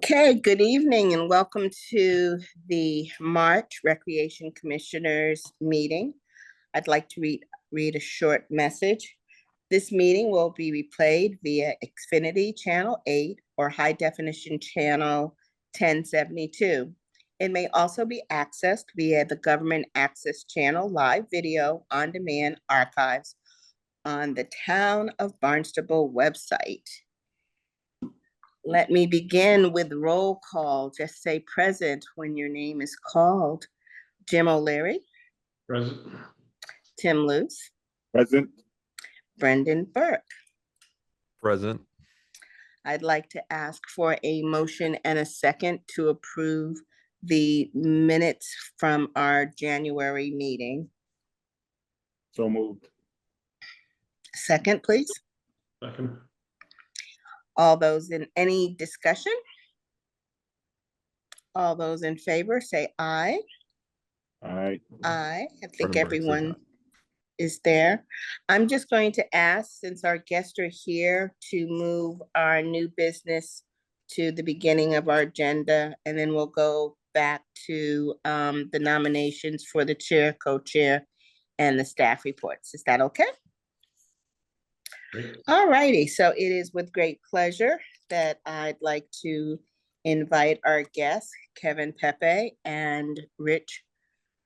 Okay, good evening and welcome to the March Recreation Commissioners meeting. I'd like to read a short message. This meeting will be replayed via Xfinity Channel 8 or High Definition Channel 1072. It may also be accessed via the Government Access Channel live video on demand archives on the Town of Barnstable website. Let me begin with roll call. Just say present when your name is called. Jim O'Leary. Present. Tim Luce. Present. Brendan Burke. Present. I'd like to ask for a motion and a second to approve the minutes from our January meeting. So moved. Second, please. Second. All those in any discussion? All those in favor say aye. Aye. Aye. I think Brendan Burke says everyone aye. is there. I'm just going to ask, since our guests are here, to move our new business to the beginning of our agenda, and then we'll go back to the nominations for the chair, co-chair, and the staff reports. Is that okay? Great. All righty, so it is with great pleasure that I'd like to invite our guests, Kevin Pepe and Rich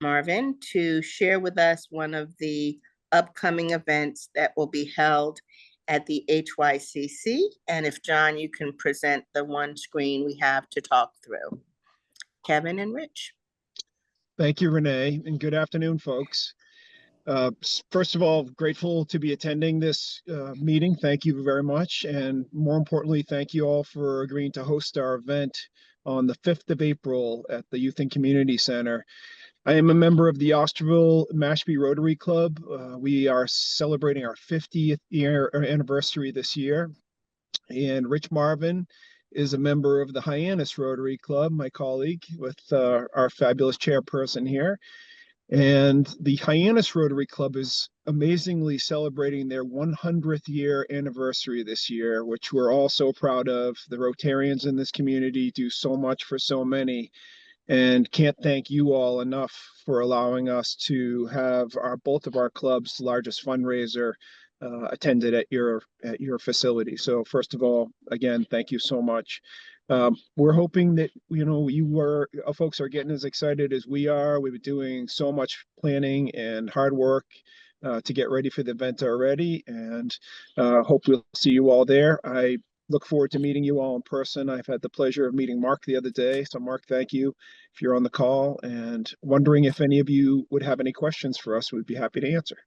Marvin, to share with us one of the upcoming events that will be held at the HYCC. And if John, you can present the one screen we have to talk through. Kevin and Rich. Thank you, Renee, and good afternoon, folks. First of all, grateful to be attending this meeting. Thank you very much. And more importantly, thank you all for agreeing to host our event on the 5th of April at the Youth and Community Center. I am a member of the Osterville Mashpee Rotary Club. We are celebrating our 50th year anniversary this year. And Rich Marvin is a member of the Hyannis Rotary Club, my colleague, with our fabulous chairperson here. And the Hyannis Rotary Club is amazingly celebrating their 100th year anniversary this year, which we're all so proud of. The Rotarians in this community do so much for so many, and can't thank you all enough for allowing us to have both of our clubs' largest fundraiser attended at your facility. So first of all, again, thank you so much. We're hoping that, folks are getting as excited as we are. We've been doing so much planning and hard work to get ready for the event already, and hope we'll see you all there. I look forward to meeting you all in person. I've had the pleasure of meeting Mark the other day. So Mark, thank you if you're on the call, and wondering if any of you would have any questions for us, we'd be happy to answer.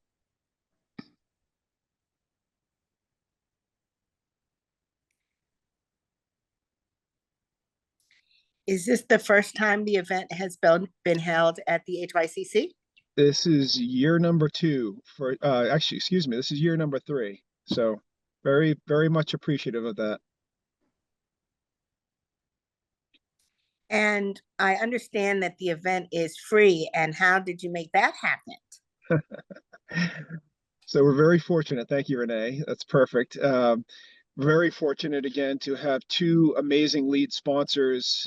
Is this the first time the event has been held at the HYCC? This is year number 2 for, actually, excuse me, this is year number 3. So very, very much appreciative of that. And I understand that the event is free. And how did you make that happen? So we're very fortunate. Thank you, Renee. That's perfect. Very fortunate again to have 2 amazing lead sponsors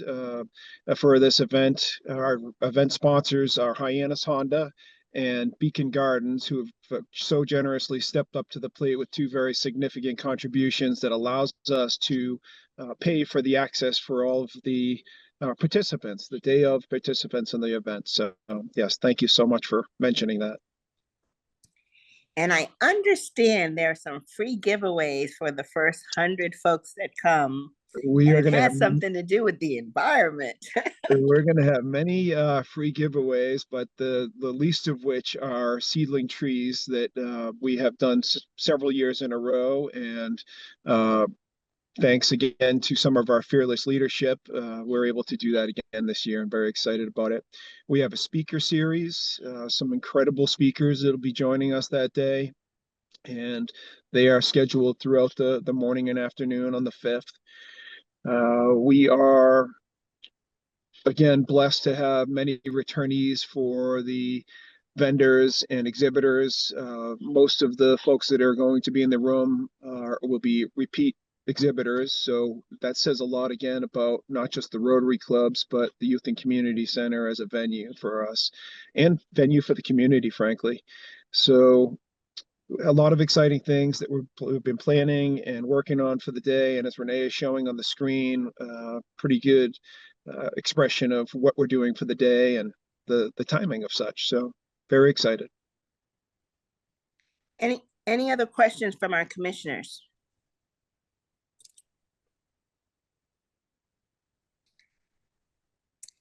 for this event. Our event sponsors are Hyannis Honda and Beacon Gardens, who have so generously stepped up to the plate with 2 very significant contributions that allows us to pay for the access for all of the participants, the day of participants in the event. So yes, thank you so much for mentioning that. And I understand there are some free giveaways for the first 100 folks that come. We and are it going to has have something to do with the environment. we're going to have many free giveaways, but the least of which are seedling trees that we have done several years in a row. And thanks again to some of our fearless leadership, we're able to do that again this year. I'm very excited about it. We have a speaker series, some incredible speakers that'll be joining us that day. And they are scheduled throughout the morning and afternoon on the 5th. We are, again, blessed to have many returnees for the vendors and exhibitors. Most of the folks that are going to be in the room will be repeat exhibitors. So that says a lot again about not just the Rotary clubs, but the Youth and Community Center as a venue for us and venue for the community, frankly. So a lot of exciting things that we've been planning and working on for the day. And as Renee is showing on the screen, pretty good expression of what we're doing for the day and the timing of such. So very excited. Any other questions from our commissioners?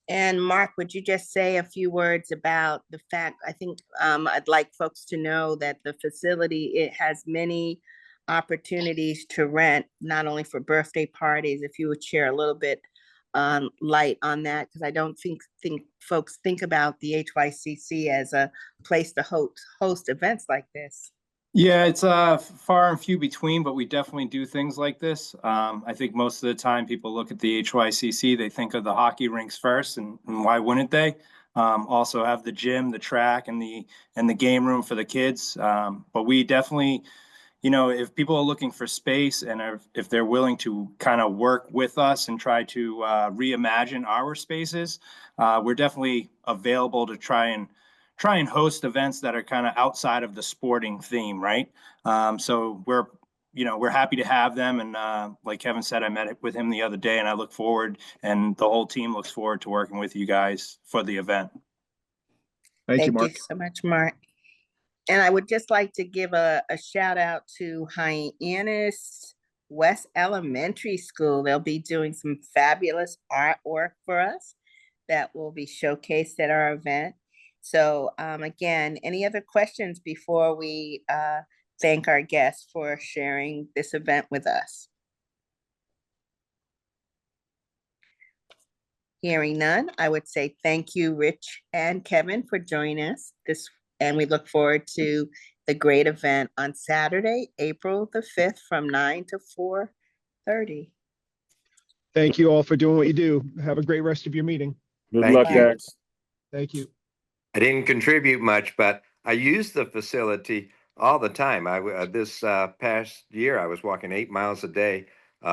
And Mark, would you just say a few words about the fact, I think I'd like folks to know that the facility, it has many opportunities to rent, not only for birthday parties, if you would share a little bit light on that, because I don't think folks think about the HYCC as a place to host events like this. Yeah, it's far and few between, but we definitely do things like this. I think most of the time people look at the HYCC, they think of the hockey rinks first, and why wouldn't they? Also have the gym, the track, and the game room for the kids. But we definitely, if people are looking for space and if they're willing to kind of work with us and try to reimagine our spaces, we're definitely available to try and host events that are kind of outside of the sporting theme, right? So we're happy to have them. And like Kevin said, I met with him the other day, and I look forward, and the whole team looks forward to working with you guys for the event. Thank you, Thank you Mark. so much, Mark. And I would just like to give a shout out to Hyannis West Elementary School. They'll be doing some fabulous artwork for us that will be showcased at our event. So again, any other questions before we thank our guests for sharing this event with us? Hearing none, I would say thank you, Rich and Kevin, for joining us and we look forward to the great event on Saturday, April the 5th from 9 to 4:30. Thank you all for doing what you do. Have a great rest of your meeting. Good Thank luck, you. guys. Thank you. I didn't contribute much, but I use the facility all the time. This past year, I was walking 8 miles a day,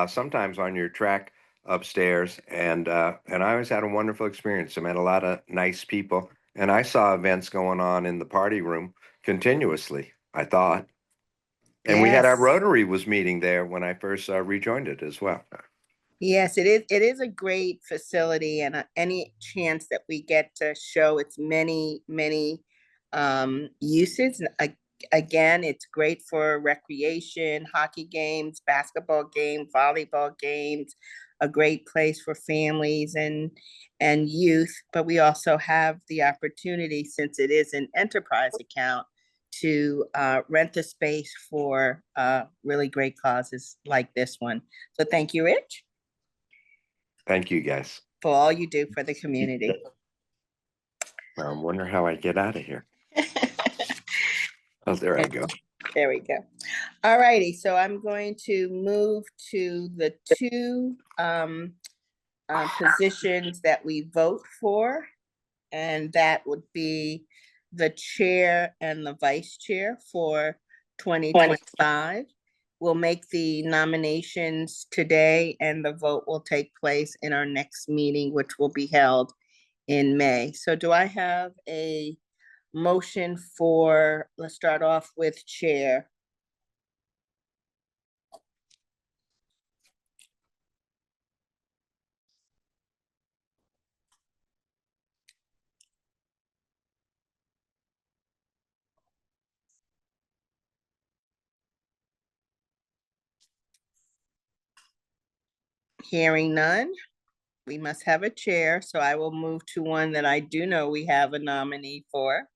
sometimes on your track upstairs, and I always had a wonderful experience. I met a lot of nice people, and I saw events going on in the party room continuously, I thought. And we had our Yes. Rotary was meeting there when I first rejoined it as well. Yes, it is. It is a great facility, and any chance that we get to show its many uses. Again, it's great for recreation, hockey games, basketball games, volleyball games. A great place for families and youth. But we also have the opportunity, since it is an enterprise account, to rent the space for really great causes like this one. So thank you, Rich, Thank you, guys. for all you do for the community. I wonder how I get out of here. Oh, there I go. There we go. All righty, so I'm going to move to the two positions that we vote for, and that would be the chair and the vice chair for 2025. We'll make the nominations today, and the vote will take place in our next meeting, which will be held in May. So do I have a motion for, let's start off with chair. Hearing none, we must have a chair, so I will move to one that I do know we have a nominee for,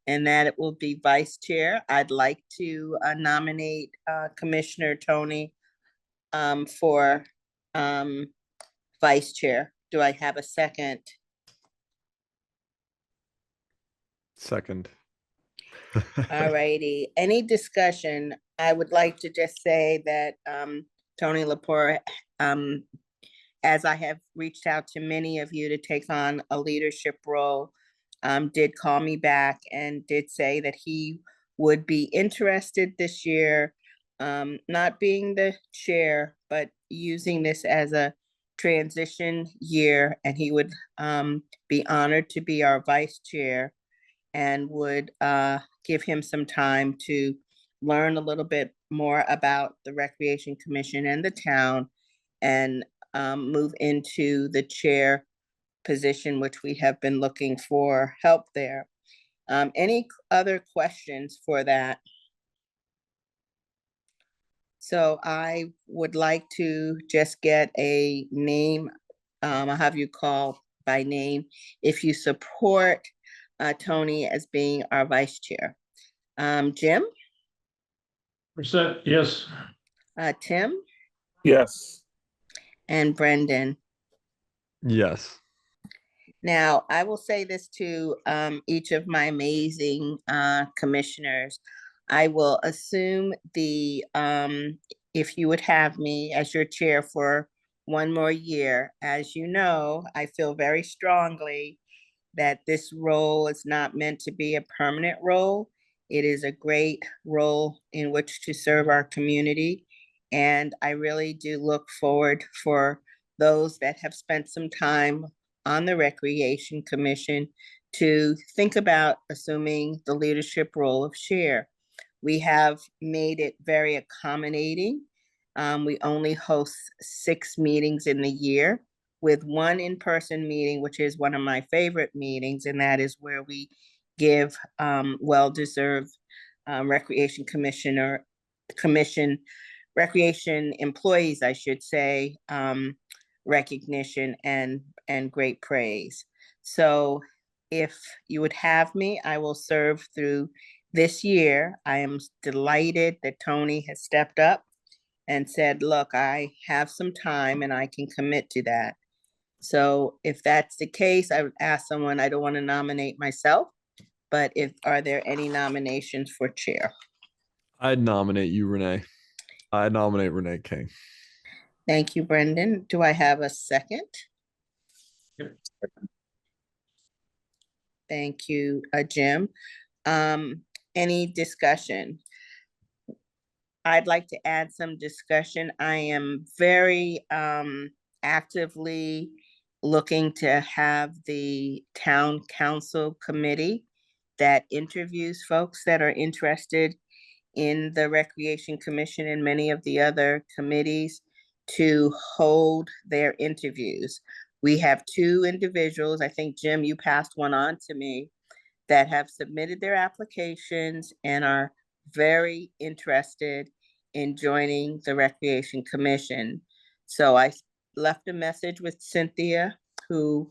and that it will be vice chair. I'd like to nominate Commissioner Tony for vice chair. Do I have a second? Second. All righty. Any discussion? I would like to just say that Tony Lepore, as I have reached out to many of you to take on a leadership role, did call me back and did say that he would be interested this year. not being the chair, but using this as a transition year, and he would be honored to be our vice chair and would give him some time to learn a little bit more about the Recreation Commission and the town and move into the chair position, which we have been looking for help there. Any other questions for that? So I would like to just get a name. I'll have you call by name if you support Tony as being our vice chair. Jim, Brissette, yes. Tim, Yes. and Brendan. Yes. Now, I will say this to each of my amazing commissioners. I will assume if you would have me as your chair for one more year. As you know, I feel very strongly that this role is not meant to be a permanent role. It is a great role in which to serve our community. And I really do look forward for those that have spent some time on the Recreation Commission to think about assuming the leadership role of chair. We have made it very accommodating. We only host 6 meetings in the year, with one in-person meeting, which is one of my favorite meetings, and that is where we give well-deserved recreation recreation employees, I should say, recognition and great praise. So if you would have me, I will serve through this year. I am delighted that Tony has stepped up and said, look, I have some time and I can commit to that. So if that's the case, I would ask someone. I don't want to nominate myself, but are there any nominations for chair? I'd nominate you, Renee. I nominate Renee King. Thank you, Brendan. Do I have a second? Yep. Thank you, Jim. Any discussion? I'd like to add some discussion. I am very actively looking to have the town council committee that interviews folks that are interested in the Recreation Commission and many of the other committees to hold their interviews. We have 2 individuals, I think, Jim, you passed one on to me, that have submitted their applications and are very interested in joining the Recreation Commission. So I left a message with Cynthia, who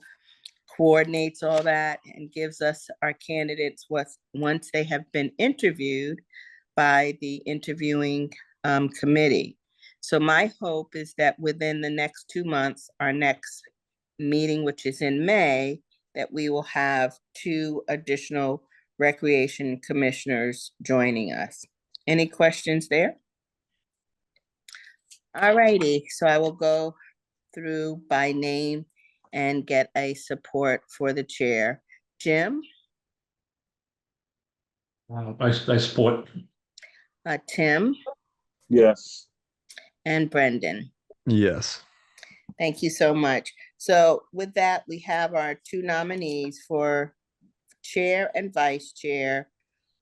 coordinates all that and gives us our candidates once they have been interviewed by the interviewing committee. So my hope is that within the next 2 months, our next meeting, which is in May, that we will have 2 additional recreation commissioners joining us. Any questions there? All righty, so I will go through by name and get a support for the chair. Jim? I support. Tim? Yes. And Brendan? Yes. Thank you so much. So with that, we have our 2 nominees for chair and vice chair.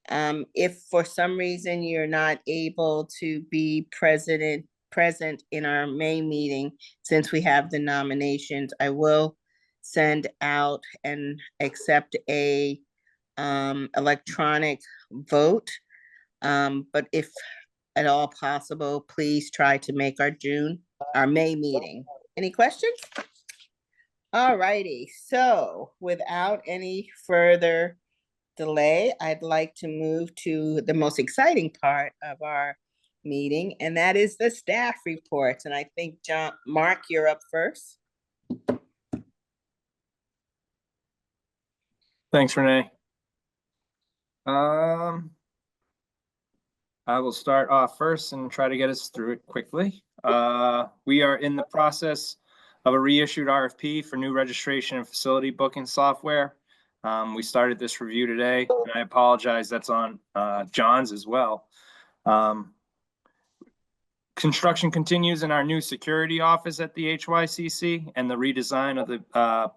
If for some reason you're not able to be present in our May meeting, since we have the nominations, I will send out and accept a electronic vote. But if at all possible, please try to make our May meeting. Any questions? All righty, so without any further delay, I'd like to move to the most exciting part of our meeting, and that is the staff reports. And I think Mark, you're up first. Thanks, Renee. I will start off first and try to get us through it quickly. We are in the process of a reissued RFP for new registration and facility booking software. We started this review today, and I apologize, that's on John's as well. Construction continues in our new security office at the HYCC and the redesign of the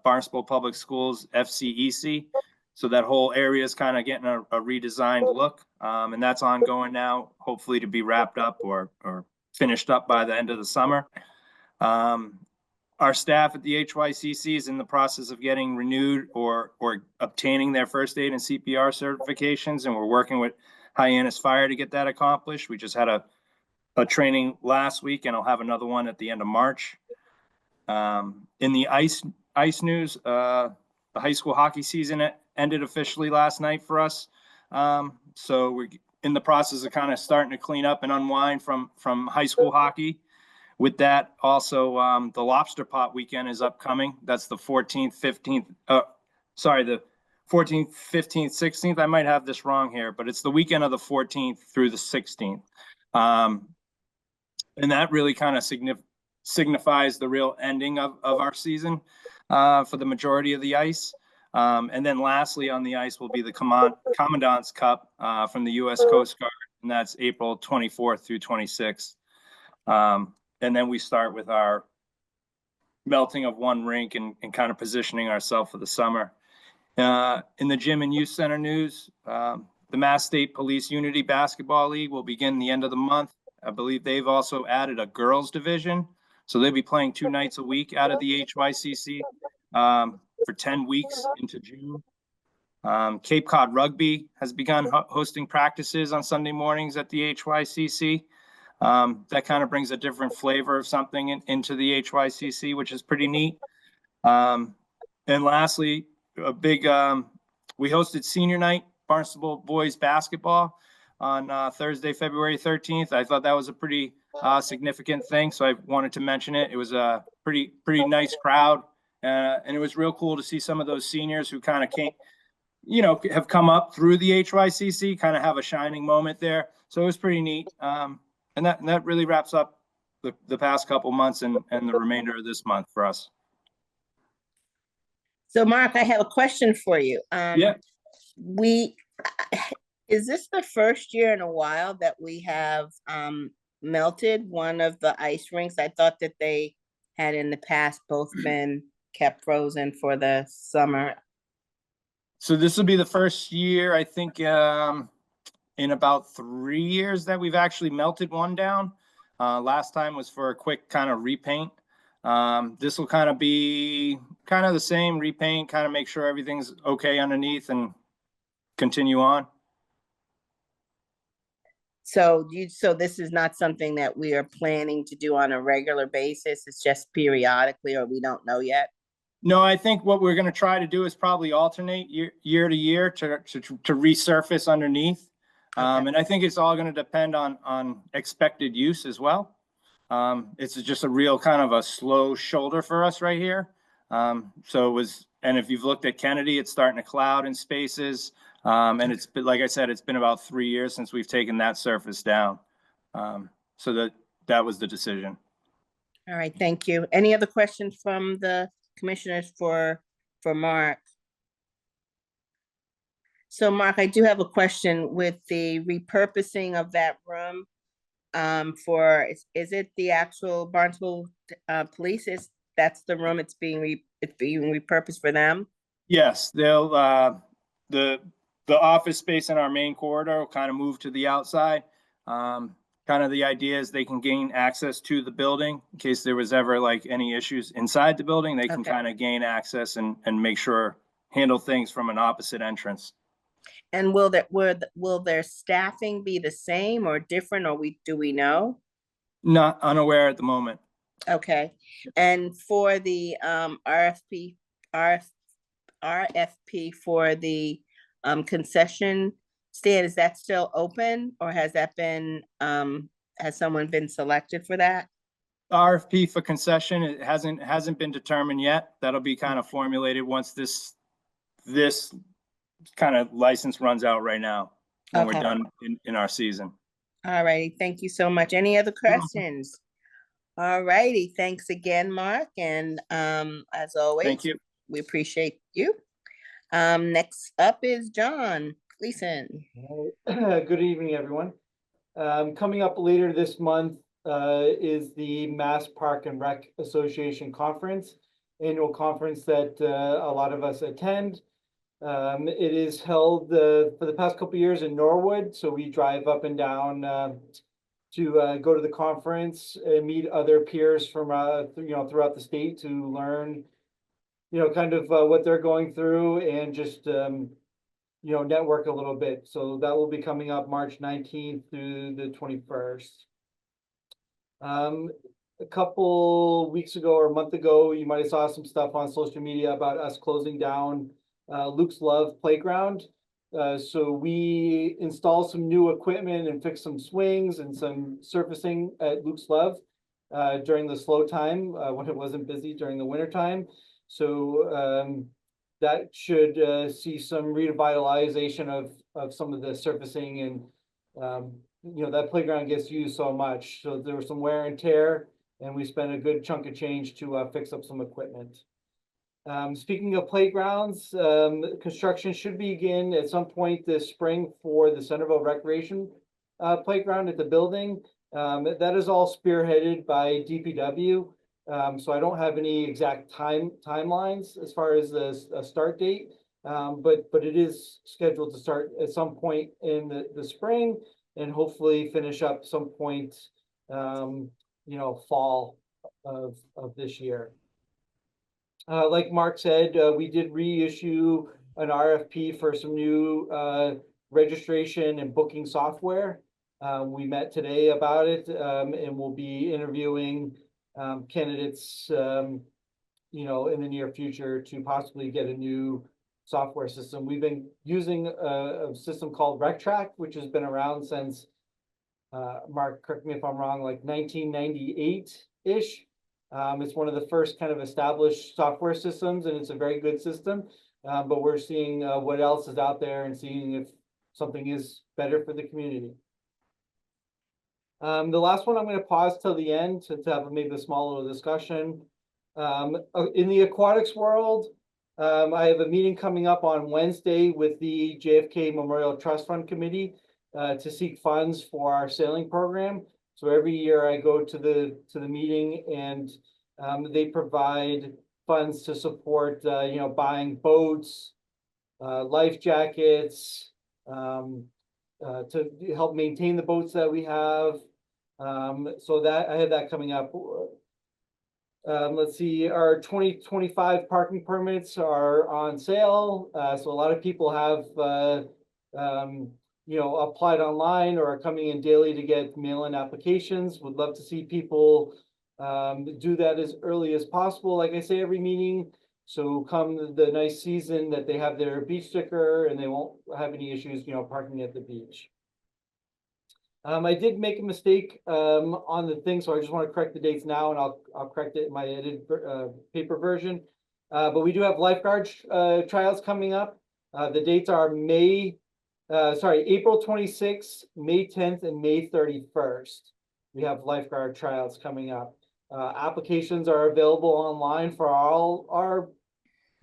Barnstable Public Schools FCEC. So that whole area is kind of getting a redesigned look, and that's ongoing now, hopefully to be wrapped up or finished up by the end of the summer. Our staff at the HYCC is in the process of getting renewed or obtaining their first aid and CPR certifications, and we're working with Hyannis Fire to get that accomplished. We just had a training last week, and I'll have another one at the end of March. In the ice news, the high school hockey season ended officially last night for us. So we're in the process of kind of starting to clean up and unwind from high school hockey. With that, also, the Lobster Pot weekend is upcoming. That's the 14th, 15th, the 14th, 15th, 16th. I might have this wrong here, but it's the weekend of the 14th through the 16th. And that really kind of signifies the real ending of our season for the majority of the ice. And then lastly on the ice will be the Commandant's Cup from the U.S. Coast Guard, and that's April 24th through 26th. And then we start with our melting of one rink and kind of positioning ourselves for the summer. In the gym and youth center news, the Mass State Police Unity Basketball League will begin the end of the month. I believe they've also added a girls division. So they'll be playing 2 nights a week out of the HYCC for 10 weeks into June. Cape Cod Rugby has begun hosting practices on Sunday mornings at the HYCC. That kind of brings a different flavor of something into the HYCC, which is pretty neat. And lastly, a big, we hosted senior night, Barnstable boys basketball on Thursday, February 13th. I thought that was a pretty significant thing, so I wanted to mention it. It was a pretty nice crowd, and it was real cool to see some of those seniors who kind of came, have come up through the HYCC, kind of have a shining moment there. So it was pretty neat. And that really wraps up the past couple months and the remainder of this month for us. So Mark, I have a question for you. Yeah. Is this the first year in a while that we have melted one of the ice rinks? I thought that they had in the past both been kept frozen for the summer. So this will be the first year, I think, in about 3 years that we've actually melted one down. Last time was for a quick kind of repaint. This will kind of be kind of the same repaint, kind of make sure everything's okay underneath and continue on. So this is not something that we are planning to do on a regular basis. It's just periodically, or we don't know yet. No, I think what we're going to try to do is probably alternate year to year to resurface underneath. And I think it's all going to depend on expected use as well. It's just a real kind of a slow shoulder for us right here. So it was, and if you've looked at Kennedy, it's starting to cloud in spaces. And it's been, like I said, it's been about 3 years since we've taken that surface down. So that was the decision. All right, thank you. Any other questions from the commissioners for Mark? So Mark, I do have a question with the repurposing of that room is it the actual Barnstable police? That's the room it's being repurposed for them? Yes, they'll the office space in our main corridor will kind of move to the outside. Kind of the idea is they can gain access to the building in case there was ever like any issues inside the building. They can kind of gain access and make sure handle things from an opposite entrance. And will their staffing be the same or different, or do we know? Not unaware at the moment. Okay, and for the RFP for the concession stand, is that still open, or has that been has someone been selected for that? RFP for concession, it hasn't been determined yet. That'll be kind of formulated once this kind of license runs out right now when we're done in our season. All righty, thank you so much. Any other questions? All righty, thanks again, Mark, and as always, thank you. We appreciate you. Next up is John Gleason. Good evening, everyone. Coming up later this month, is the Mass Park and Rec Association Conference, annual conference that a lot of us attend. It is held for the past couple of years in Norwood, so we drive up and down to go to the conference and meet other peers from throughout the state to learn, kind of what they're going through and just network a little bit. So that will be coming up March 19th through the 21st. A couple weeks ago or a month ago, you might have saw some stuff on social media about us closing down Luke's Love Playground. So we installed some new equipment and fixed some swings and some surfacing at Luke's Love during the slow time when it wasn't busy during the winter time. So that should see some revitalization of some of the surfacing, and that playground gets used so much. So there was some wear and tear, and we spent a good chunk of change to fix up some equipment. Speaking of playgrounds, construction should begin at some point this spring for the Centerville Recreation playground at the building. That is all spearheaded by DPW. So I don't have any exact timelines as far as the start date, but it is scheduled to start at some point in the spring and hopefully finish up some point, fall of this year. Like Mark said, we did reissue an RFP for some new registration and booking software. We met today about it, and we'll be interviewing candidates, in the near future to possibly get a new software system. We've been using a system called RecTrack, which has been around since, Mark, correct me if I'm wrong, like 1998-ish. It's one of the first kind of established software systems, and it's a very good system. But we're seeing what else is out there and seeing if something is better for the community. The last one I'm going to pause till the end to have maybe a small little discussion. In the aquatics world, I have a meeting coming up on Wednesday with the JFK Memorial Trust Fund Committee to seek funds for our sailing program. So every year I go to the meeting, and they provide funds to support buying boats, life jackets, to help maintain the boats that we have. So that I have that coming up. Let's see, our 2025 parking permits are on sale. So a lot of people have applied online or are coming in daily to get mail-in applications. Would love to see people do that as early as possible. Like I say, every meeting. So come the nice season that they have their beach sticker and they won't have any issues, parking at the beach. I did make a mistake on the thing, so I just want to correct the dates now, and I'll correct it in my edited paper version. But we do have lifeguard trials coming up. The dates are April 26th, May 10th, and May 31st. We have lifeguard trials coming up. Applications are available online for all our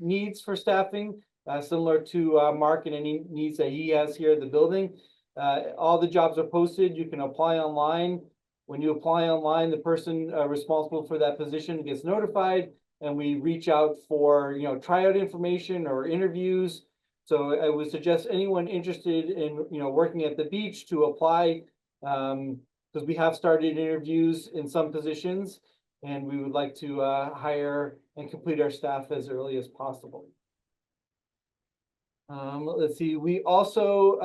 needs for staffing, similar to Mark and any needs that he has here at the building. All the jobs are posted. You can apply online. When you apply online, the person responsible for that position gets notified, and we reach out for tryout information or interviews. So I would suggest anyone interested in working at the beach to apply, because we have started interviews in some positions, and we would like to hire and complete our staff as early as possible. Let's see, we also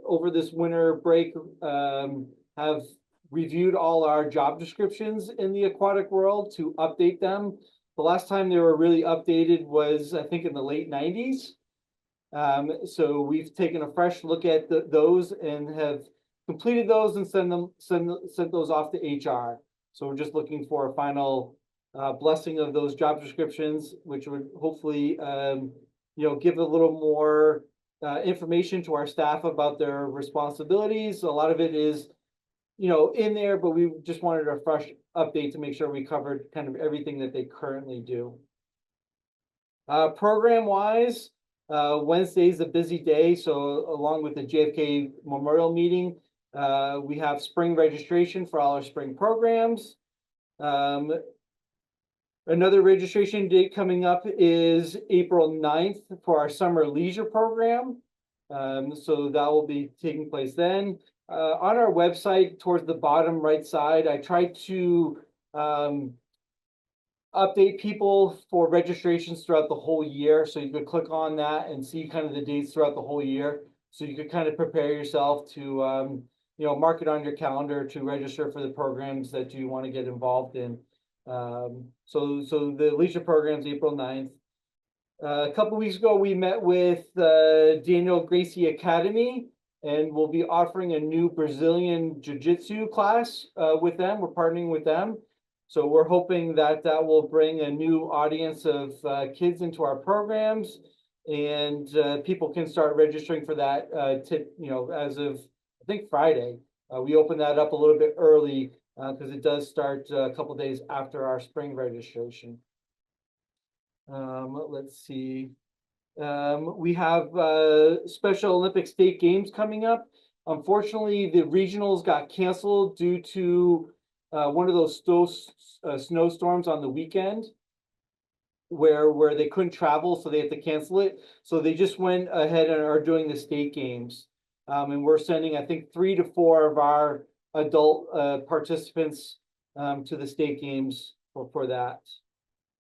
over this winter break have reviewed all our job descriptions in the aquatic world to update them. The last time they were really updated was, I think, in the late 90s. So we've taken a fresh look at those and have completed those and sent those off to HR. So we're just looking for a final blessing of those job descriptions, which would hopefully give a little more information to our staff about their responsibilities. A lot of it is in there, but we just wanted a fresh update to make sure we covered kind of everything that they currently do. Program wise, Wednesday is a busy day, so along with the JFK Memorial meeting, We have spring registration for all our spring programs. Another registration date coming up is April 9th for our summer leisure program. So that will be taking place then. On our website, towards the bottom right side, I tried to update people for registrations throughout the whole year. So you could click on that and see kind of the dates throughout the whole year. So you could kind of prepare yourself to, mark it on your calendar to register for the programs that you want to get involved in. So the leisure program's April 9th. A couple weeks ago, we met with Daniel Gracie Academy, and we'll be offering a new Brazilian Jiu-Jitsu class with them. We're partnering with them. So we're hoping that that will bring a new audience of kids into our programs, and people can start registering for that as of, I think, Friday. We opened that up a little bit early because it does start a couple days after our spring registration. Let's see. We have Special Olympic State Games coming up. Unfortunately, the regionals got canceled due to one of those snowstorms on the weekend where they couldn't travel, so they had to cancel it. So they just went ahead and are doing the state games. And we're sending, I think, 3 to 4 of our adult participants to the state games for that.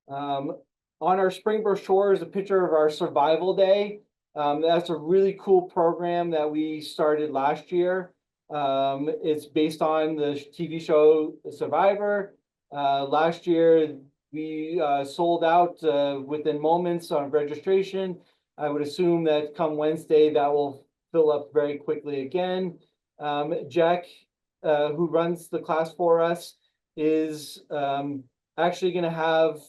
On our spring brochure is a picture of our Survival Day. That's a really cool program that we started last year. It's based on the TV show Survivor. Last year, we sold out within moments on registration. I would assume that come Wednesday, that will fill up very quickly again. Jack, who runs the class for us, is actually going to have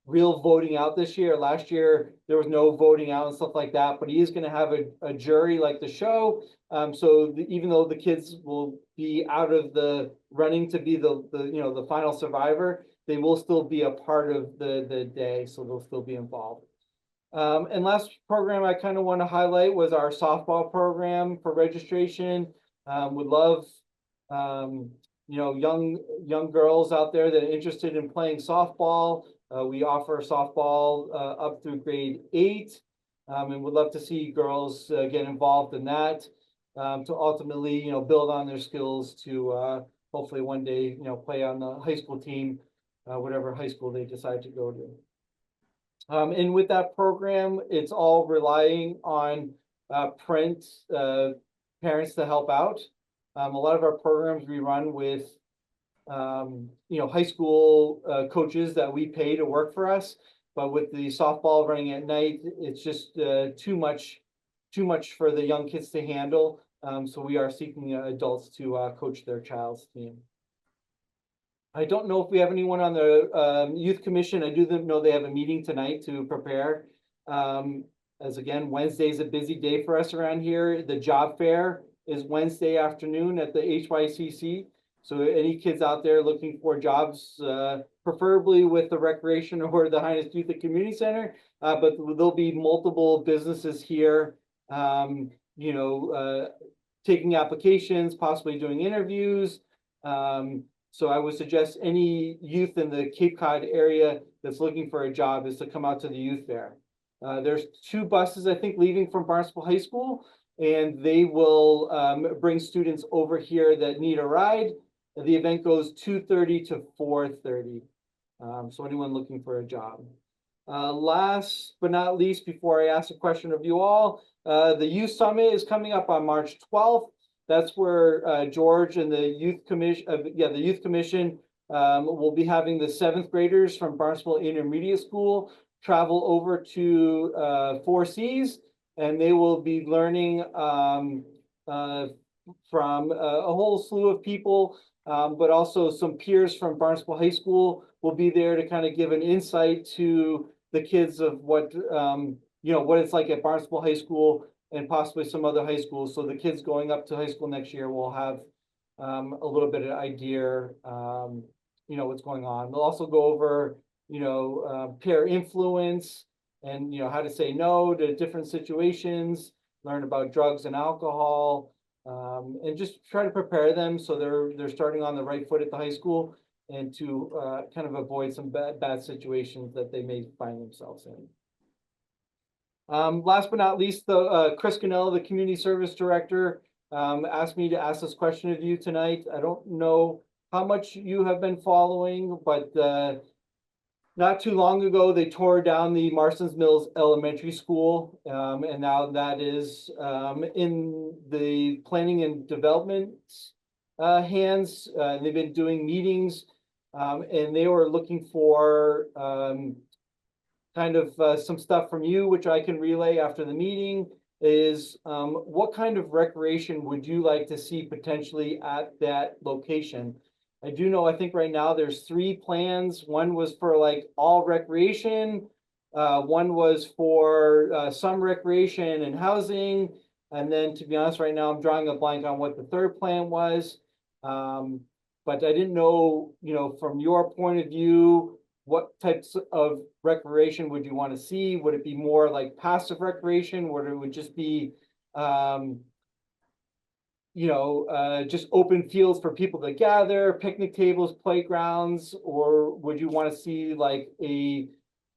real voting out this year. Last year, there was no voting out and stuff like that, but he is going to have a jury like the show. Even though the kids will be out of the running to be the final survivor, they will still be a part of the day, so they'll still be involved. And last program I kind of want to highlight was our softball program for registration. Would love young girls out there that are interested in playing softball. We offer softball up through grade 8, and would love to see girls get involved in that to ultimately, build on their skills to hopefully one day, play on the high school team, whatever high school they decide to go to. And with that program, it's all relying on parents to help out. A lot of our programs we run with high school coaches that we pay to work for us, but with the softball running at night, it's just too much for the young kids to handle. So we are seeking adults to coach their child's team. I don't know if we have anyone on the youth commission. I do know they have a meeting tonight to prepare. As again, Wednesday is a busy day for us around here. The job fair is Wednesday afternoon at the HYCC. So any kids out there looking for jobs, preferably with the recreation or the Highness Youth and Community Center, but there'll be multiple businesses here, taking applications, possibly doing interviews. So I would suggest any youth in the Cape Cod area that's looking for a job is to come out to the youth fair. There's 2 buses, I think, leaving from Barnstable High School, and they will bring students over here that need a ride. The event goes 2:30 to 4:30. So anyone looking for a job. Last but not least, before I ask a question of you all, the Youth Summit is coming up on March 12th. That's where George and the Youth Commission, will be having the 7th graders from Barnstable Intermediate School travel over to 4 Cs, and they will be learning from a whole slew of people, but also some peers from Barnstable High School will be there to kind of give an insight to the kids of what it's like at Barnstable High School and possibly some other high schools. So the kids going up to high school next year will have a little bit of idea, what's going on. They'll also go over, peer influence and, how to say no to different situations, learn about drugs and alcohol, And just try to prepare them so they're starting on the right foot at the high school and to kind of avoid some bad situations that they may find themselves in. Last but not least, Chris Cannella, the Community Service Director, asked me to ask this question of you tonight. I don't know how much you have been following, but not too long ago, they tore down the Marston's Mills Elementary School, and now that is in the planning and development hands. They've been doing meetings, and they were looking for kind of some stuff from you, which I can relay after the meeting, is what kind of recreation would you like to see potentially at that location? I do know, I think right now there's 3 plans. One was for like all recreation. One was for some recreation and housing. And then, to be honest, right now I'm drawing a blank on what the 3rd plan was. But I didn't know, from your point of view, what types of recreation would you want to see? Would it be more like passive recreation, where it would just be, just open fields for people to gather, picnic tables, playgrounds, or would you want to see like a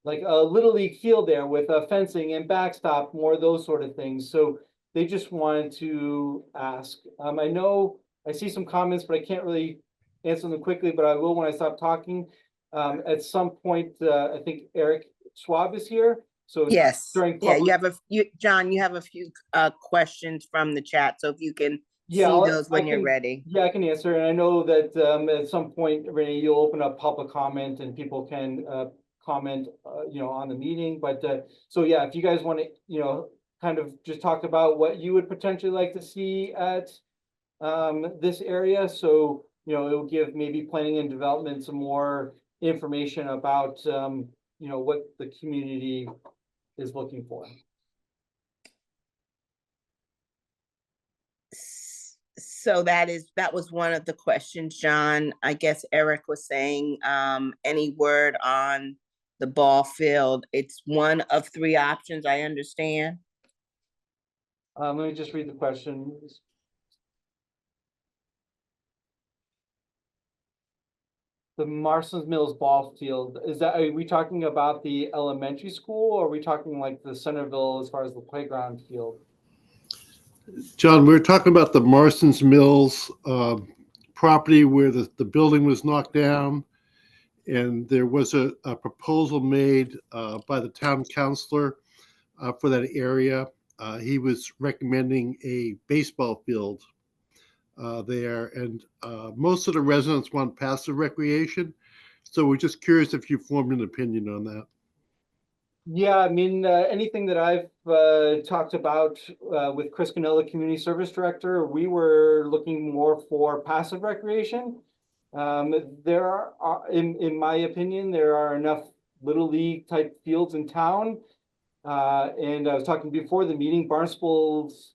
little league field there with a fencing and backstop, more of those sort of things? So they just wanted to ask. I know I see some comments, but I can't really answer them quickly, but I will when I stop talking. At some point, I think Eric Schwab is here. So Yes, during yeah, public, John, you have a few questions from the chat, so if you can yeah, see those when you're ready. Yeah, I can answer. And I know that at some point, Renee, you'll open up public comment and people can comment, on the meeting. But so yeah, if you guys want to, kind of just talk about what you would potentially like to see at this area. So, it will give maybe planning and development some more information about, what the community is looking for. So that was one of the questions, John. I guess Eric was saying, any word on the ball field? It's one of 3 options, I understand. Let me just read the question. The Marston's Mills ball field, are we talking about the elementary school, or are we talking like the Centerville as far as the playground field? John, we're talking about the Marston's Mills property where the building was knocked down, and there was a proposal made by the town councilor for that area. He was recommending a baseball field there, and most of the residents want passive recreation. So we're just curious if you formed an opinion on that. Yeah, I mean, anything that I've talked about with Chris Cannella, Community Service Director, we were looking more for passive recreation. There are, in my opinion, there are enough Little League type fields in town. And I was talking before the meeting, Barnstable's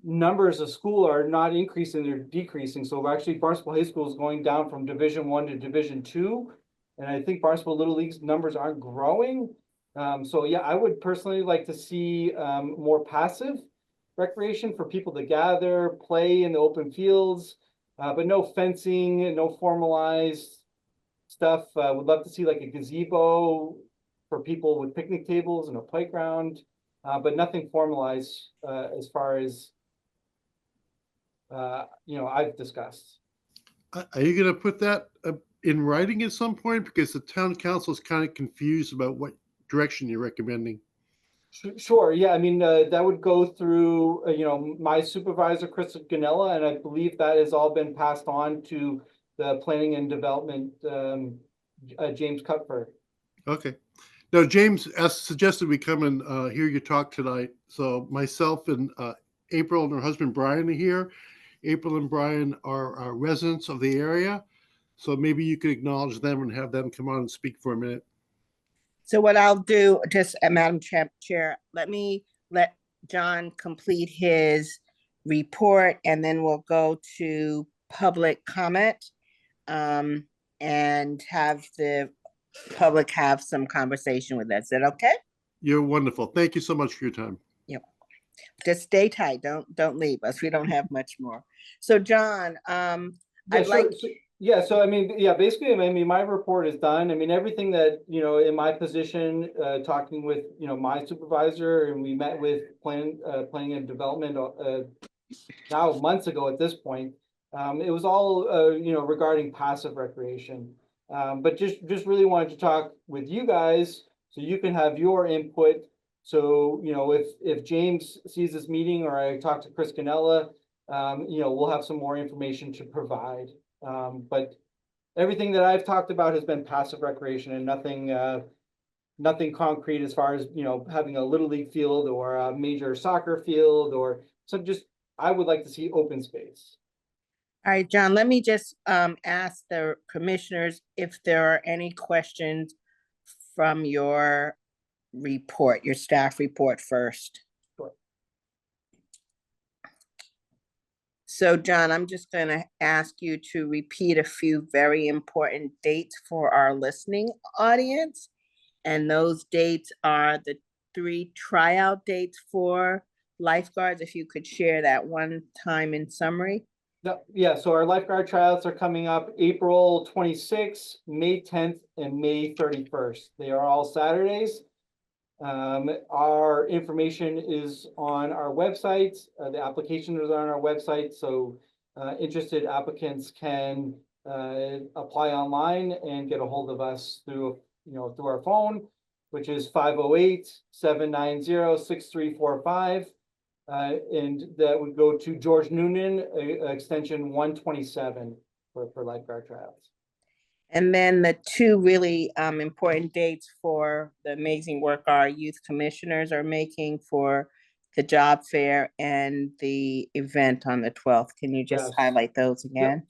numbers of school are not increasing, they're decreasing. So actually Barnstable High School is going down from Division I to Division II. And I think Barnstable Little League's numbers aren't growing. So yeah, I would personally like to see more passive recreation for people to gather, play in the open fields, but no fencing, no formalized stuff. Would love to see like a gazebo for people with picnic tables and a playground, but nothing formalized as far as I've discussed. Are you going to put that in writing at some point? Because the town council is kind of confused about what direction you're recommending. Sure. Yeah. I mean, that would go through, my supervisor, Chris Cannella, and I believe that has all been passed on to the planning and development, James Cutford. Okay. Now, James suggested we come and hear you talk tonight. So myself and April and her husband, Brian, are here. April and Brian are residents of the area. So maybe you could acknowledge them and have them come on and speak for a minute. So what I'll do, just Madam Chair, let John complete his report, and then we'll go to public comment and have the public have some conversation with us. Is that okay? You're wonderful. Thank you so much for your time. Yep. Just stay tight. Don't leave us. We don't have much more. So John, Yeah, I'd sure. like, Yeah, so I mean, yeah, basically, I mean, my report is done. I mean, everything that, in my position, talking with, my supervisor, and we met with planning and development, now months ago at this point. It was all, regarding passive recreation. But just really wanted to talk with you guys so you can have your input. So, if James sees this meeting or I talk to Chris Canella, we'll have some more information to provide. But everything that I've talked about has been passive recreation and nothing concrete as far as, having a little league field or a major soccer field or I would like to see open space. all right, John, let me just ask the commissioners if there are any questions from your report, your staff report first. Sure. So John, I'm just gonna ask you to repeat a few very important dates for our listening audience. And those dates are the 3 tryout dates for lifeguards. If you could share that one time in summary. Yeah, so our lifeguard tryouts are coming up April 26th, May 10th, and May 31st. They are all Saturdays. Our information is on our website. The application is on our website, so interested applicants can apply online and get a hold of us through our phone, which is 508-790-6345. And that would go to George Noonan, extension 127 for lifeguard tryouts. And then the 2 really important dates for the amazing work our youth commissioners are making for the job fair and the event on the 12th. Can you just Yes. highlight those Yeah, again?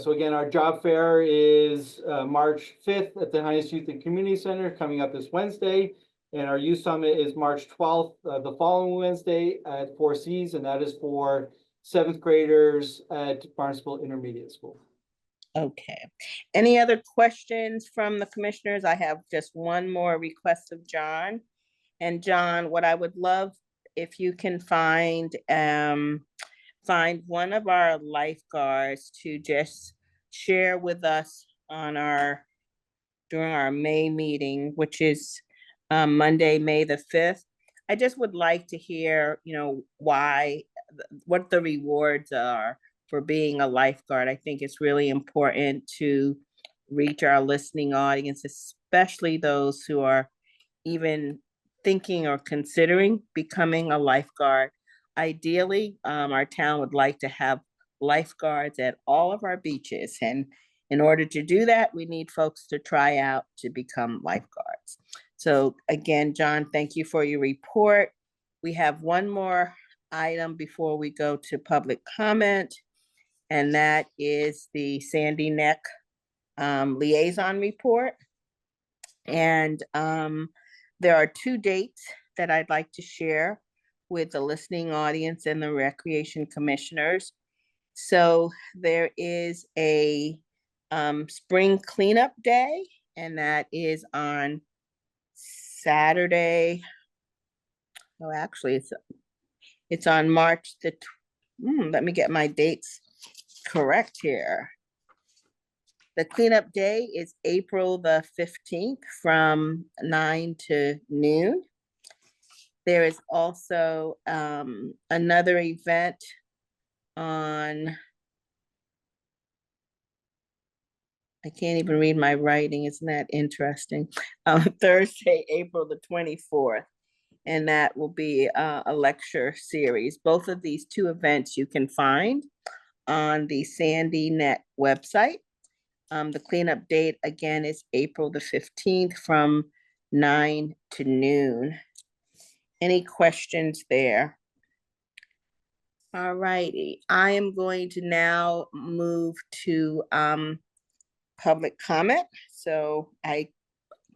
so again, our job fair is March 5th at the Hyannis Youth and Community Center coming up this Wednesday. And our youth summit is March 12th, the following Wednesday at Four Seas, and that is for 7th graders at Barnstable Intermediate School. Okay. Any other questions from the commissioners? I have just one more request of John. And John, what I would love if you can find one of our lifeguards to just share with us during our May meeting, which is Monday, May the 5th. I just would like to hear, what the rewards are for being a lifeguard. I think it's really important to reach our listening audience, especially those who are even thinking or considering becoming a lifeguard. Ideally, our town would like to have lifeguards at all of our beaches. And in order to do that, we need folks to try out to become lifeguards. So again, John, thank you for your report. We have one more item before we go to public comment, and that is the Sandy Neck liaison report. And there are 2 dates that I'd like to share with the listening audience and the recreation commissioners. So there is a spring cleanup day, and that is on Saturday. Oh, actually, it's on March let me get my dates correct here. The cleanup day is April the 15th from 9 to noon. There is also another event on, I can't even read my writing, isn't that interesting? Thursday, April the 24th. And that will be a lecture series. Both of these 2 events you can find on the Sandy Net website. The cleanup date again is April the 15th from 9 to noon. Any questions there? All righty, I am going to now move to public comment. So I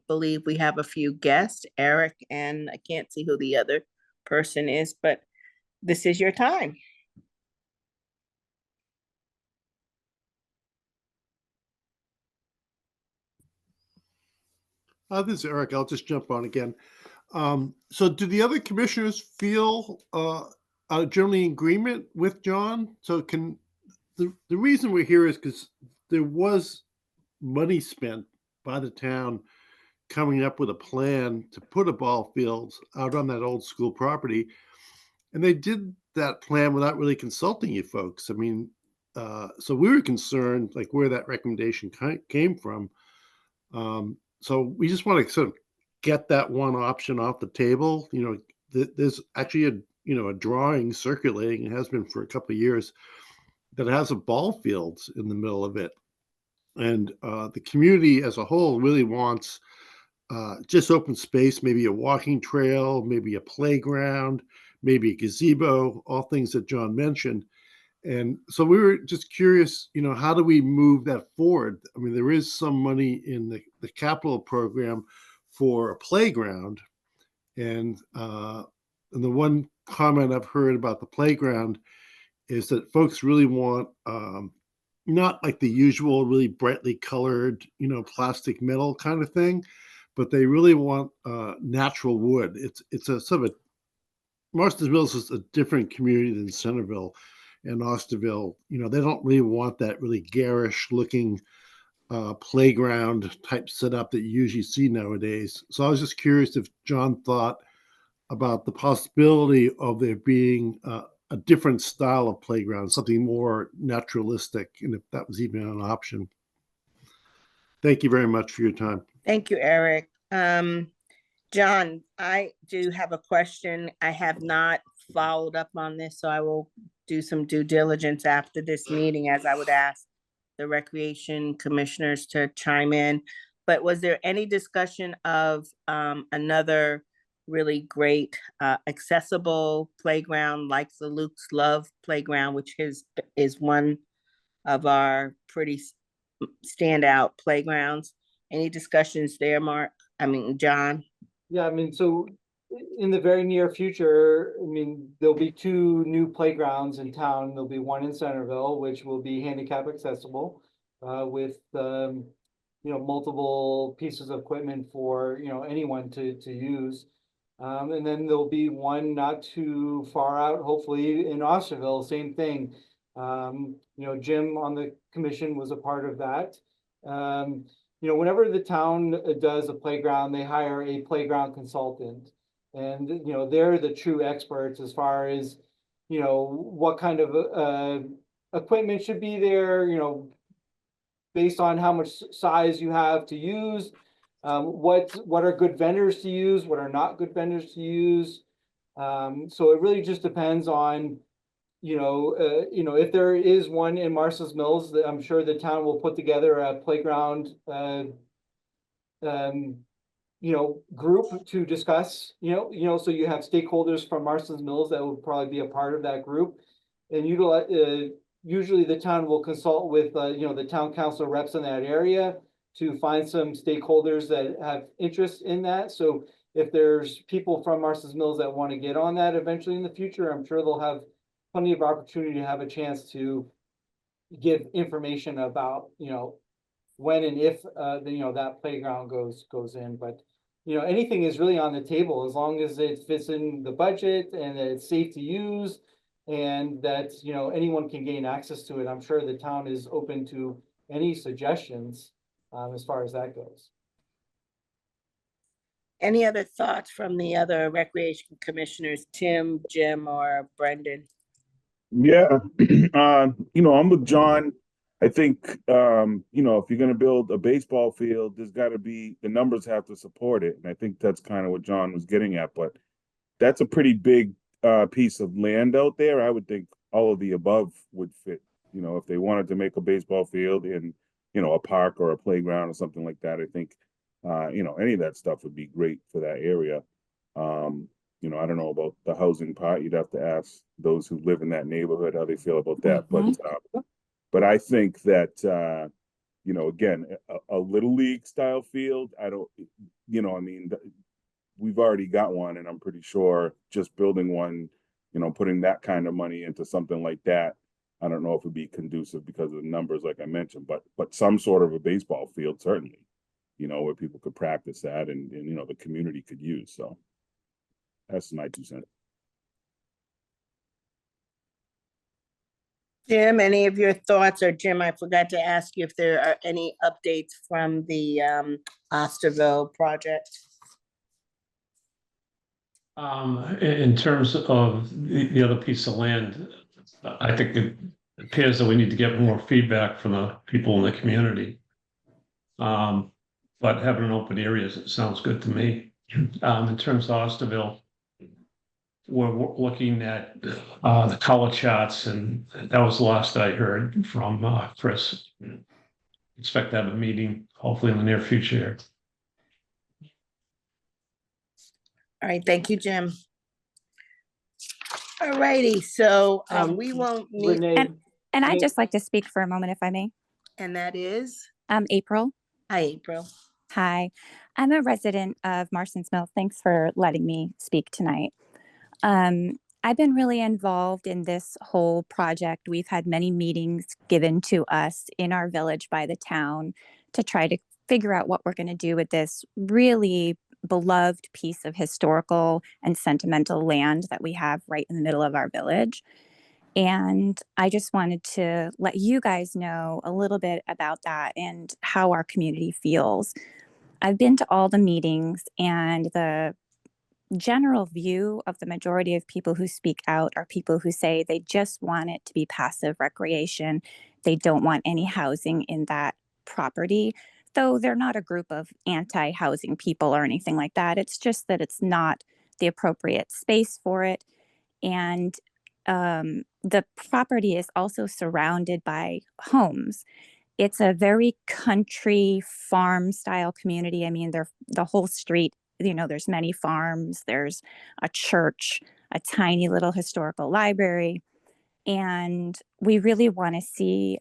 believe we have a few guests, Eric, and I can't see who the other person is, but this is your time. This is Eric. I'll just jump on again. So do the other commissioners feel are generally in agreement with John? So the reason we're here is because there was money spent by the town coming up with a plan to put a ball field out on that old school property. And they did that plan without really consulting you folks. I mean, so we were concerned like where that recommendation came from. So we just want to sort of get that one option off the table. You know, there's actually a drawing circulating, it has been for a couple of years, that has a ball field in the middle of it. And the community as a whole really wants just open space, maybe a walking trail, maybe a playground, maybe a gazebo, all things that John mentioned. And so we were just curious, you know, how do we move that forward? I mean, there is some money in the capital program for a playground. And the one comment I've heard about the playground is that folks really want not like the usual really brightly colored, you know, plastic metal kind of thing, but they really want natural wood. It's a sort of a Marston's Mills is a different community than Centerville and Osterville. You know, they don't really want that really garish looking playground type setup that you usually see nowadays. So I was just curious if John thought about the possibility of there being a different style of playground, something more naturalistic, and if that was even an option. Thank you very much for your time. Thank you, Eric. John, I do have a question. I have not followed up on this, so I will do some due diligence after this meeting, as I would ask the recreation commissioners to chime in. But was there any discussion of another really great accessible playground like the Luke's Love Playground, which is one of our pretty standout playgrounds? Any discussions there, John? Yeah, I mean, so in the very near future, I mean, there'll be two new playgrounds in town. There'll be one in Centerville, which will be handicap accessible, with multiple pieces of equipment for anyone to use. And then there'll be one not too far out, hopefully in Osterville, same thing. Jim on the commission was a part of that. Whenever the town does a playground, they hire a playground consultant. And, they're the true experts as far as, what kind of equipment should be there, based on how much size you have to use, what are good vendors to use, what are not good vendors to use. So it really just depends on, if there is one in Marston's Mills, I'm sure the town will put together a playground, group to discuss, so you have stakeholders from Marston's Mills that will probably be a part of that group. And usually the town will consult with, the town council reps in that area to find some stakeholders that have interest in that. So if there's people from Marston's Mills that want to get on that eventually in the future, I'm sure they'll have plenty of opportunity to have a chance to give information about, when and if, that playground goes in. But, anything is really on the table as long as it fits in the budget and it's safe to use and that, anyone can gain access to it. I'm sure the town is open to any suggestions as far as that goes. Any other thoughts from the other recreation commissioners, Tim, Jim, or Brendan? Yeah, I'm with John. I think, if you're going to build a baseball field, there's got to be, the numbers have to support it. And I think that's kind of what John was getting at, but that's a pretty big piece of land out there. I would think all of the above would fit, if they wanted to make a baseball field in, a park or a playground or something like that. I think, any of that stuff would be great for that area. I don't know about the housing part. You'd have to ask those who live in that neighborhood how they feel about that. But I think that, again, a little league style field, I don't, we've already got one, and I'm pretty sure just building one, putting that kind of money into something like that, I don't know if it'd be conducive because of the numbers, like I mentioned, but some sort of a baseball field, certainly, where people could practice that and the community could use. So That's my 2 cents. Jim, any of your thoughts? Or Jim, I forgot to ask you if there are any updates from the Osterville project. In terms of the other piece of land, I think it appears that we need to get more feedback from the people in the community. But having an open area sounds good to me. In terms of Osterville, we're looking at the color charts, and that was the last I heard from Chris. Expect to have a meeting hopefully in the near future. All right, thank you, Jim. All righty, so we won't need, Renee, And I'd Hey. just like to speak for a moment, if I may. and that is, April. hi, April. Hi, I'm a resident of Marston's Mills. Thanks for letting me speak tonight. I've been really involved in this whole project. We've had many meetings given to us in our village by the town to try to figure out what we're going to do with this really beloved piece of historical and sentimental land that we have right in the middle of our village. And I just wanted to let you guys know a little bit about that and how our community feels. I've been to all the meetings, and the general view of the majority of people who speak out are people who say they just want it to be passive recreation. They don't want any housing in that property, though they're not a group of anti-housing people or anything like that. It's just that it's not the appropriate space for it. And the property is also surrounded by homes. It's a very country farm style community. I mean, the whole street, there's many farms, there's a church, a tiny little historical library. And we really want to see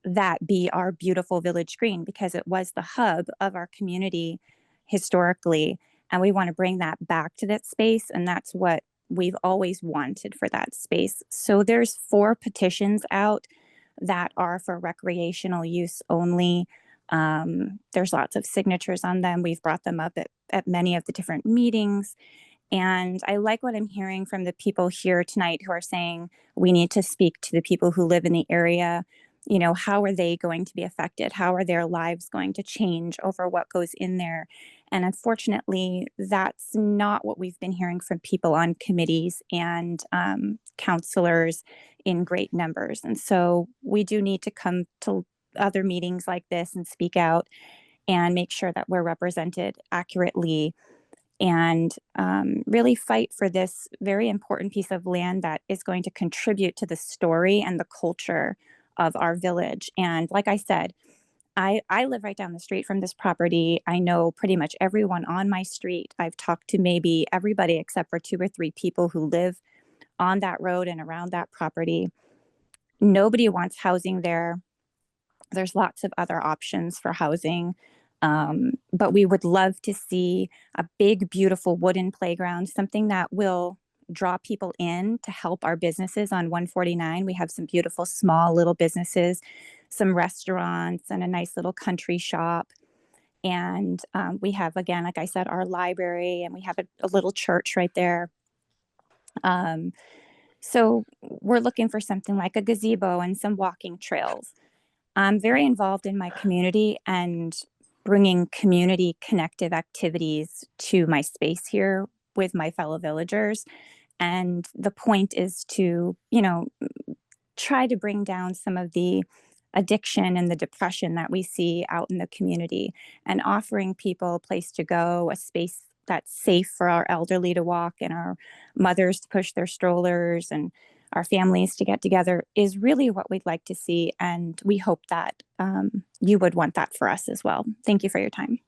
that be our beautiful village green, because it was the hub of our community historically. And we want to bring that back to that space. And that's what we've always wanted for that space. So there's 4 petitions out that are for recreational use only. There's lots of signatures on them. We've brought them up at many of the different meetings. And I like what I'm hearing from the people here tonight who are saying we need to speak to the people who live in the area. How are they going to be affected? How are their lives going to change over what goes in there? And unfortunately, that's not what we've been hearing from people on committees and counselors in great numbers. And so we do need to come to other meetings like this and speak out and make sure that we're represented accurately, and really fight for this very important piece of land that is going to contribute to the story and the culture of our village. And like I said, I live right down the street from this property. I know pretty much everyone on my street. I've talked to maybe everybody except for 2 or 3 people who live on that road and around that property. Nobody wants housing there. There's lots of other options for housing. But we would love to see a big, beautiful wooden playground, something that will draw people in to help our businesses on 149. We have some beautiful small little businesses, some restaurants, and a nice little country shop. And we have, again, like I said, our library, and we have a little church right there. So we're looking for something like a gazebo and some walking trails. I'm very involved in my community and bringing community connective activities to my space here with my fellow villagers. And the point is to, try to bring down some of the addiction and the depression that we see out in the community, and offering people a place to go, a space that's safe for our elderly to walk and our mothers to push their strollers and our families to get together is really what we'd like to see. And we hope that you would want that for us as well. Thank you for your time.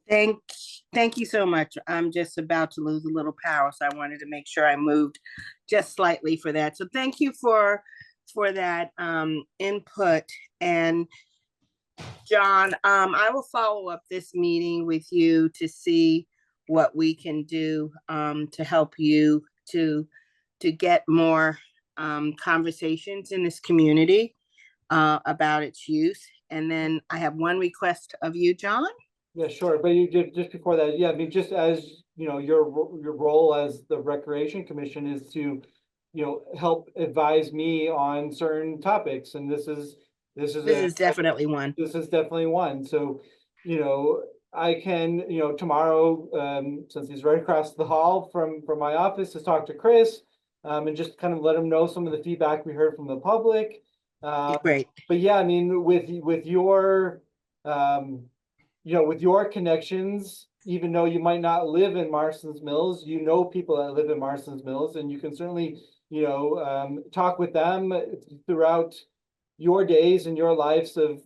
Thank you so much. I'm just about to lose a little power, so I wanted to make sure I moved just slightly for that. So thank you for that input. And John, I will follow up this meeting with you to see what we can do to help you to get more conversations in this community about its use. And then I have one request of you, John. Yeah, sure. But you did just before that, yeah, I mean, just as you know, your role as the Recreation Commission is to, help advise me on certain topics, and this is This is definitely one. this is definitely one. So, I can, tomorrow, since he's right across the hall from my office, to talk to Chris, and just kind of let him know some of the feedback we heard from the public. Great. But yeah, I mean, with your, with your connections, even though you might not live in Marston's Mills, people that live in Marston's Mills, and you can certainly, talk with them throughout your days and your lives of,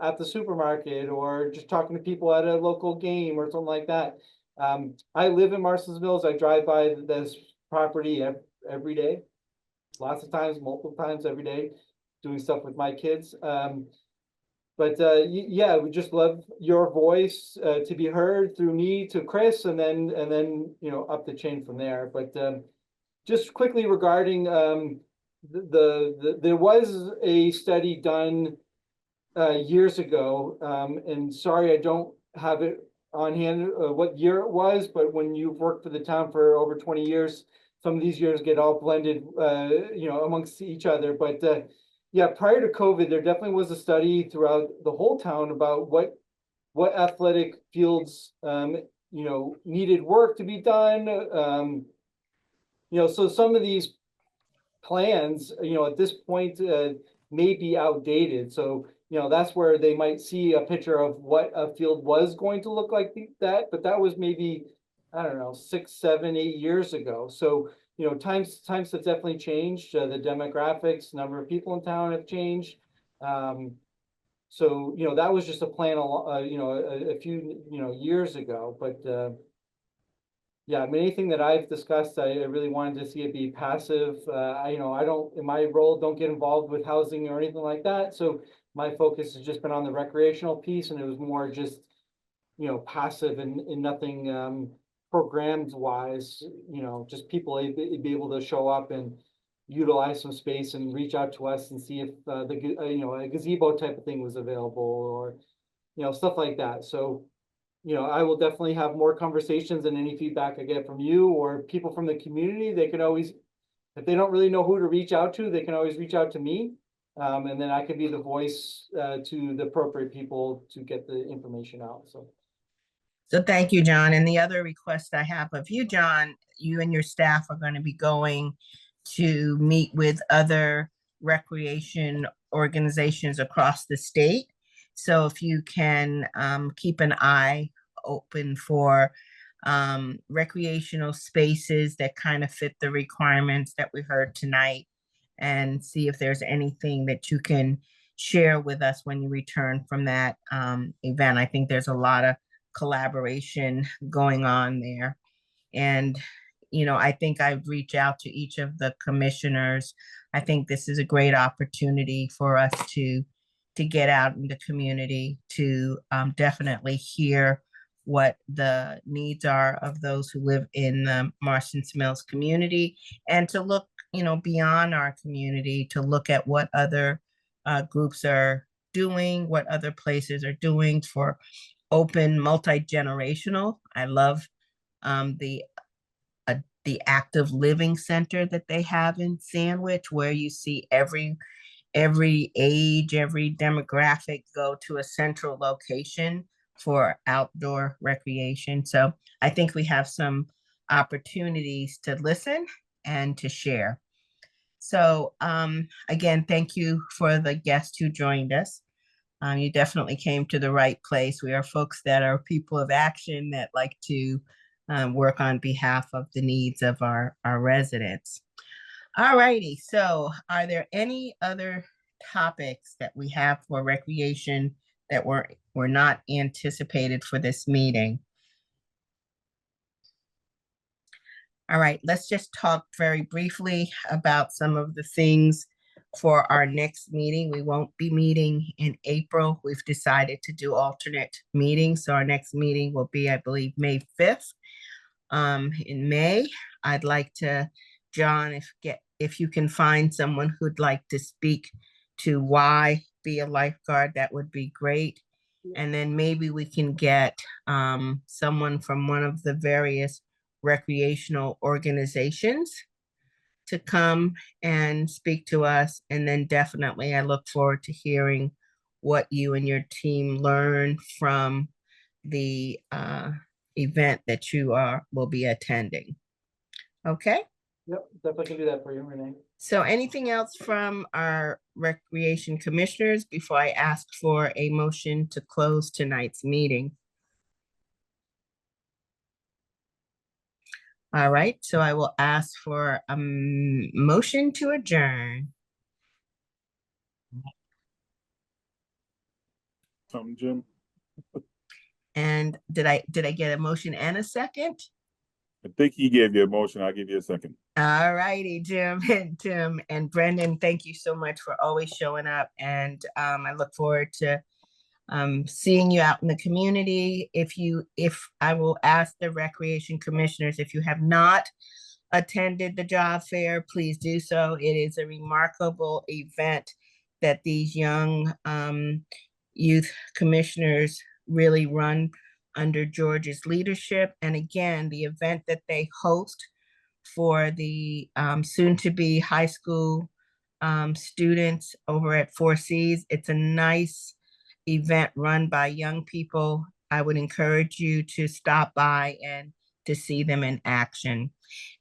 at the supermarket or just talking to people at a local game or something like that. I live in Marston's Mills. I drive by this property every day, lots of times, multiple times every day, doing stuff with my kids. But yeah, we just love your voice to be heard through me to Chris, and then up the chain from there. But just quickly regarding there was a study done years ago, and sorry I don't have it on hand what year it was, but when you've worked for the town for over 20 years, some of these years get all blended, amongst each other. But yeah, prior to COVID, there definitely was a study throughout the whole town about what athletic fields, needed work to be done. So some of these plans, at this point, may be outdated. So, that's where they might see a picture of what a field was going to look like but that was maybe, I don't know, 6, 7, 8 years ago. So, times have definitely changed. The demographics, number of people in town have changed. So, that was just a plan, a few, years ago. But yeah, I mean, anything that I've discussed, I really wanted to see it be passive. I don't, in my role, don't get involved with housing or anything like that. So my focus has just been on the recreational piece, and it was more just, passive and nothing programs wise, just people be able to show up and utilize some space and reach out to us and see if a gazebo type of thing was available, or stuff like that. So I will definitely have more conversations, and any feedback I get from you or people from the community, they can always, if they don't really know who to reach out to, they can always reach out to me. And then I can be the voice to the appropriate people to get the information out. So thank you, John. And the other request I have of you, John, you and your staff are going to be going to meet with other recreation organizations across the state. So if you can keep an eye open for recreational spaces that kind of fit the requirements that we heard tonight, and see if there's anything that you can share with us when you return from that event. I think there's a lot of collaboration going on there. And I think I'd reach out to each of the commissioners. I think this is a great opportunity for us to get out in the community, to definitely hear what the needs are of those who live in the Marston's Mills community, and to look, beyond our community, to look at what other groups are doing, what other places are doing for open multi-generational. I love the active living center that they have in Sandwich, where you see every age, every demographic go to a central location for outdoor recreation. So I think we have some opportunities to listen and to share. So again, thank you for the guest who joined us. You definitely came to the right place. We are folks that are people of action that like to work on behalf of the needs of our residents. All righty. So are there any other topics that we have for recreation that were not anticipated for this meeting? All right, let's just talk very briefly about some of the things for our next meeting. We won't be meeting in April. We've decided to do alternate meetings. So our next meeting will be, I believe, May 5th. In May, I'd like to, John, if you can find someone who'd like to speak to why be a lifeguard, that would be great. And then maybe we can get someone from one of the various recreational organizations to come and speak to us. And then definitely I look forward to hearing what you and your team learn from the event that you will be attending. Okay, Yep, definitely can do that for you, Renee. so anything else from our recreation commissioners before I ask for a motion to close tonight's meeting? All right, so I will ask for a motion to adjourn. Jim. And did I get a motion and a second? I think he gave you a motion. I'll give you a second. All righty, Jim and Tim and Brendan, thank you so much for always showing up. And I look forward to seeing you out in the community. If I will ask the recreation commissioners, if you have not attended the job fair, please do so. It is a remarkable event that these young youth commissioners really run under George's leadership. And again, the event that they host for the soon-to-be high school students over at Four Cs. It's a nice event run by young people. I would encourage you to stop by and to see them in action.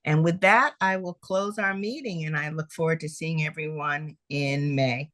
And with that, I will close our meeting and I look forward to seeing everyone in May.